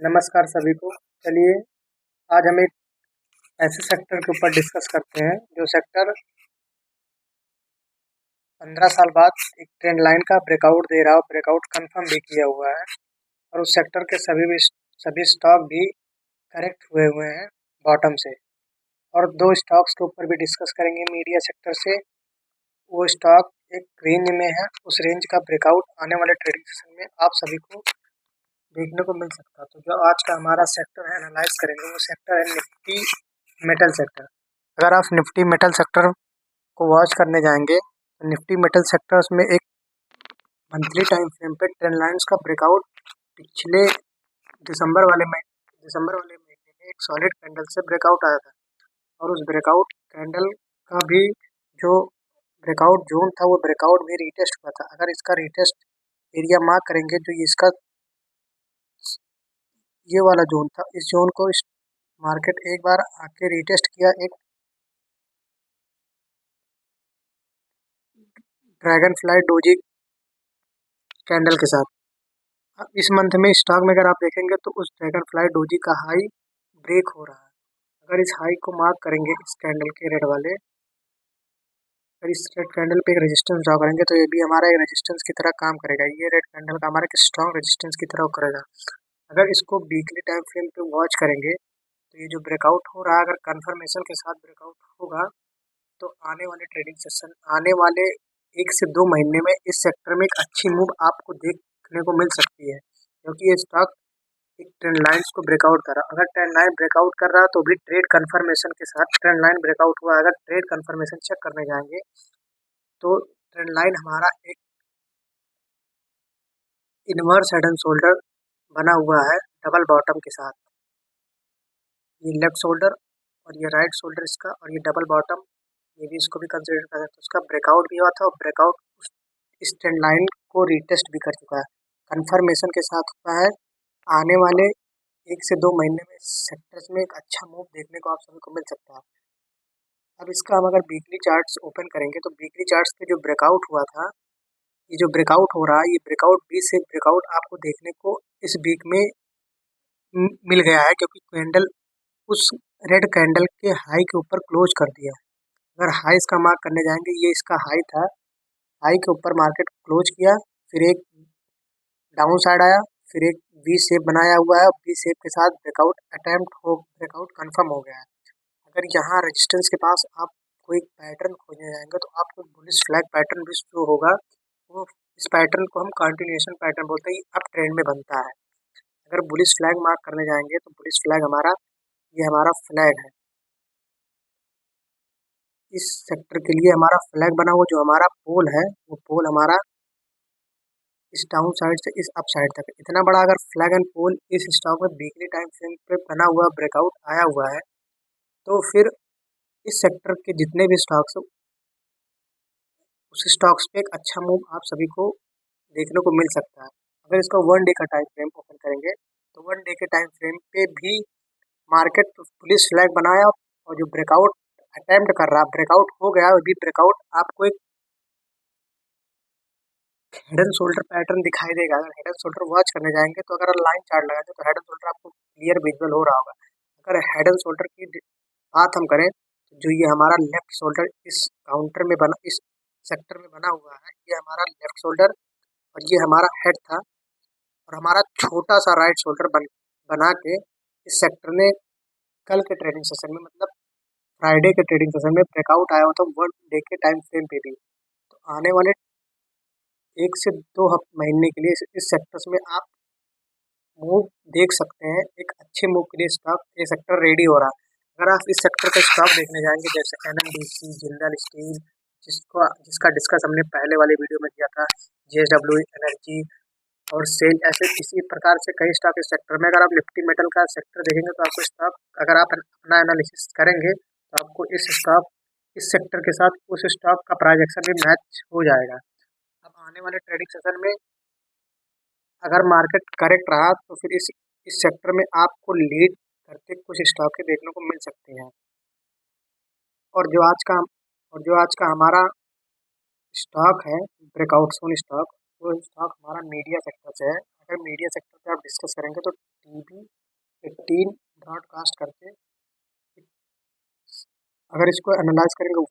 नमस्कार सभी को। चलिए आज हम एक ऐसे सेक्टर के ऊपर डिस्कस करते हैं जो सेक्टर 15 साल बाद एक ट्रेंड लाइन का ब्रेकआउट दे रहा हो, ब्रेकआउट कंफर्म भी किया हुआ है और उस सेक्टर के सभी स्टॉक भी करेक्ट हुए हुए हैं बॉटम से। और दो स्टॉक्स के ऊपर भी डिस्कस करेंगे मीडिया सेक्टर से। वो स्टॉक एक रेंज में है, उस रेंज का ब्रेकआउट आने वाले ट्रेडिंग सेशन में आप सभी को देखने को मिल सकता है। तो जो आज का हमारा सेक्टर है एनालाइज करेंगे वो सेक्टर है निफ्टी मेटल सेक्टर। अगर आप निफ्टी मेटल सेक्टर को वॉच करने जाएंगे तो निफ्टी मेटल सेक्टर्स में एक मंथली टाइम फ्रेम पे ट्रेंड लाइंस का ब्रेकआउट पिछले दिसंबर वाले महीने में एक सॉलिड कैंडल से ब्रेकआउट आया था और उस ब्रेकआउट कैंडल का भी जो ब्रेकआउट जोन था वो ब्रेकआउट भी रीटेस्ट हुआ था। अगर इसका रीटेस्ट एरिया मार्क करेंगे जो इसका ये वाला जोन था, इस जोन को इस मार्केट एक बार आके रीटेस्ट किया एक ड्रैगन फ्लाई डोजी कैंडल के साथ। अब इस मंथ में स्टॉक में अगर आप देखेंगे तो उस ड्रैगन फ्लाई डोजी का हाई ब्रेक हो रहा है। अगर इस हाई को मार्क करेंगे इस कैंडल के रेड वाले, अगर इस रेड कैंडल पे एक रेजिस्टेंस ड्रॉ करेंगे तो ये भी हमारा एक रेजिस्टेंस की तरह काम करेगा। ये रेड कैंडल का हमारा एक स्ट्रॉन्ग रेजिस्टेंस की तरह करेगा। अगर इसको वीकली टाइम फ्रेम पे वॉच करेंगे तो ये जो ब्रेकआउट हो रहा है अगर कंफर्मेशन के साथ ब्रेकआउट होगा तो आने वाले 1 से 2 महीने में इस सेक्टर में एक अच्छी मूव आपको देखने को मिल सकती है, क्योंकि ये स्टॉक एक ट्रेंड लाइंस को ब्रेकआउट कर रहा है। अगर ट्रेंड लाइन ब्रेकआउट कर रहा है तो भी ट्रेड कंफर्मेशन के साथ ट्रेंड लाइन ब्रेकआउट हुआ। अगर ट्रेड कंफर्मेशन चेक करने जाएंगे तो ट्रेंड लाइन हमारा एक इनवर्स हेड एंड शोल्डर बना हुआ है डबल बॉटम के साथ। ये लेफ्ट शोल्डर और ये राइट शोल्डर इसका, और ये डबल बॉटम, ये भी इसको भी कंसिडर कर सकते हैं। उसका ब्रेकआउट भी हुआ था और ब्रेकआउट इस ट्रेंड लाइन को रिटेस्ट भी कर चुका है, कंफर्मेशन के साथ हुआ है। आने वाले 1 से 2 महीने में सेक्टर्स में एक अच्छा मूव देखने को आप सभी को मिल सकता है। अब इसका हम अगर वीकली चार्ट्स ओपन करेंगे तो वीकली चार्ट्स पे जो ब्रेकआउट हुआ था, ये जो ब्रेकआउट हो रहा है, ये ब्रेकआउट बी से ब्रेकआउट आपको देखने को इस वीक में मिल गया है, क्योंकि कैंडल उस रेड कैंडल के हाई के ऊपर क्लोज कर दिया। अगर हाई इसका मार्क करने जाएंगे, ये इसका हाई था, हाई के ऊपर मार्केट क्लोज किया, फिर एक डाउन साइड आया, फिर एक वी शेप बनाया हुआ है, वी शेप के साथ ब्रेकआउट कंफर्म हो गया है। अगर यहाँ रेजिस्टेंस के पास आप कोई पैटर्न खोजने जाएंगे तो आपको बुलिश फ्लैग पैटर्न भी शो होगा। वो इस पैटर्न को हम कंटिन्यूएशन पैटर्न बोलते हैं, अब ट्रेंड में बनता है। अगर बुलिश फ्लैग मार्क करने जाएंगे तो बुलिश फ्लैग ये हमारा फ्लैग है। इस सेक्टर के लिए हमारा फ्लैग बना हुआ जो हमारा पोल है, वो पोल हमारा इस डाउन साइड से इस अप साइड तक इतना बड़ा अगर फ्लैग एंड पोल इस स्टॉक में वीकली टाइम फ्रेम पे बना हुआ ब्रेकआउट आया हुआ है तो फिर इस सेक्टर के जितने भी स्टॉक्स उस स्टॉक्स पे एक अच्छा मूव आप सभी को देखने को मिल सकता है। अगर इसका 1 डे का टाइम फ्रेम ओपन करेंगे तो 1 डे के टाइम फ्रेम पे भी मार्केट पुलिस फ्लैग बनाया और जो ब्रेकआउट अटेम्प्ट कर रहा, ब्रेकआउट हो गया, अभी ब्रेकआउट आपको एक हेड एंड शोल्डर पैटर्न दिखाई देगा। अगर हेड एंड शोल्डर वॉच करने जाएंगे तो अगर लाइन चार्ट लगाएंगे तो हेड एंड शोल्डर आपको क्लियर विजुअल हो रहा होगा। अगर हेड एंड शोल्डर की बात हम करें तो जो ये हमारा लेफ्ट शोल्डर इस काउंटर में बना, इस सेक्टर में बना हुआ है, ये हमारा लेफ्ट शोल्डर और ये हमारा हेड था, और हमारा छोटा सा राइट शोल्डर बना के इस सेक्टर ने कल के ट्रेडिंग सेशन में, मतलब फ्राइडे के ट्रेडिंग सेशन में ब्रेकआउट आया होता 1 डे के टाइम फ्रेम पे भी। तो आने वाले 1 से 2 महीने के लिए इस सेक्टर्स में आप मूव देख सकते हैं। एक अच्छे मूव के लिए स्टॉक ये सेक्टर रेडी हो रहा है। अगर आप इस सेक्टर का स्टॉक देखने जाएंगे जैसे NMDC, जिंदल स्टील, जिसका डिस्कस हमने पहले वाले वीडियो में किया था, JSW एनर्जी और सेल, ऐसे इसी प्रकार से कई स्टॉक इस सेक्टर में। अगर आप निफ्टी मेटल का सेक्टर देखेंगे तो आपको स्टॉक, अगर आप अपना एनालिसिस करेंगे तो आपको इस सेक्टर के साथ उस स्टॉक का प्राइस एक्शन भी मैच हो जाएगा। अब आने वाले ट्रेडिंग सेशन में अगर मार्केट करेक्ट रहा तो फिर इस सेक्टर में आपको लीड करते कुछ स्टॉक देखने को मिल सकते हैं। और जो आज का हमारा स्टॉक है ब्रेकआउट सोन स्टॉक, वो स्टॉक हमारा मीडिया सेक्टर से है। अगर मीडिया सेक्टर पे आप डिस्कस करेंगे तो टीवी 18 ब्रॉडकास्ट करके, अगर इसको एनालाइज करेंगे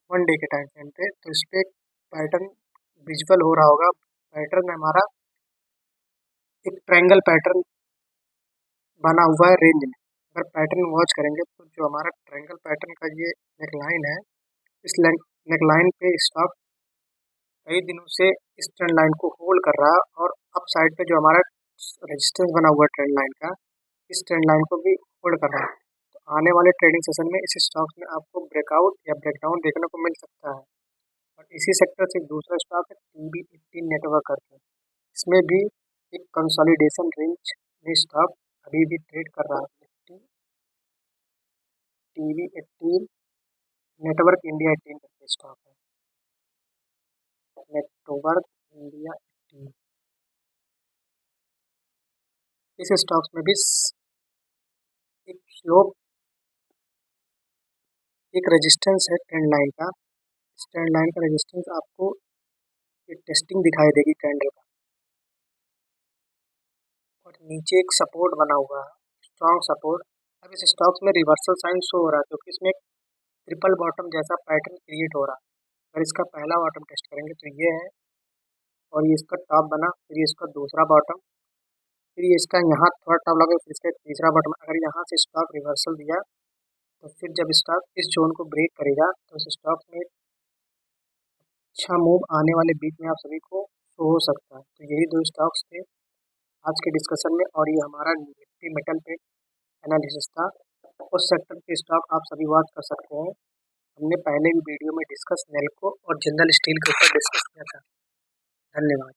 1 डे के टाइम फ्रेम पे, तो इस पर पैटर्न विजुअल हो रहा होगा। पैटर्न हमारा एक ट्रायंगल पैटर्न बना हुआ है रेंज में। अगर पैटर्न वॉच करेंगे तो जो हमारा ट्रायंगल पैटर्न का ये नेकलाइन है, इस नेकलाइन पे स्टॉक कई दिनों से इस ट्रेंड लाइन को होल्ड कर रहा है, और अप साइड पे जो हमारा रेजिस्टेंस बना हुआ है ट्रेंड लाइन का, इस ट्रेंड लाइन को भी होल्ड कर रहा है। तो आने वाले ट्रेडिंग सेशन में इस स्टॉक में आपको ब्रेकआउट या ब्रेकडाउन देखने को मिल सकता है। और इसी सेक्टर से दूसरा स्टॉक है TB18 नेटवर्क करके, इसमें भी एक कंसोलिडेशन रेंज में स्टॉक अभी भी ट्रेड कर रहा है। TB18 नेटवर्क इंडिया 18 करके स्टॉक है, नेटवर्क इंडिया 18। इस स्टॉक्स में भी एक स्लोप, एक रेजिस्टेंस है ट्रेंड लाइन का। इस ट्रेंड लाइन का रेजिस्टेंस आपको एक टेस्टिंग दिखाई देगी कैंडल का, और नीचे एक सपोर्ट बना हुआ है, स्ट्रॉन्ग सपोर्ट। अब इस स्टॉक्स में रिवर्सल साइन शो हो रहा है, क्योंकि इसमें एक ट्रिपल बॉटम जैसा पैटर्न क्रिएट हो रहा है। अगर इसका पहला बॉटम टेस्ट करेंगे तो ये है, और ये इसका टॉप बना, फिर ये इसका दूसरा बॉटम, फिर ये इसका यहाँ थोड़ा टॉप लगा, फिर इसका तीसरा बॉटम। अगर यहाँ से स्टॉक रिवर्सल दिया, तो फिर जब स्टॉक इस जोन को ब्रेक करेगा, तो इस स्टॉक में अच्छा मूव आने वाले वीक में आप सभी को शो हो सकता है। तो यही दो स्टॉक्स थे आज के डिस्कशन में, और ये हमारा निफ्टी मेटल पे एनालिसिस था। उस सेक्टर के स्टॉक आप सभी वॉच कर सकते हैं। हमने पहले भी वीडियो में डिस्कस नेल्को और जिंदल स्टील के ऊपर डिस्कस किया था। धन्यवाद।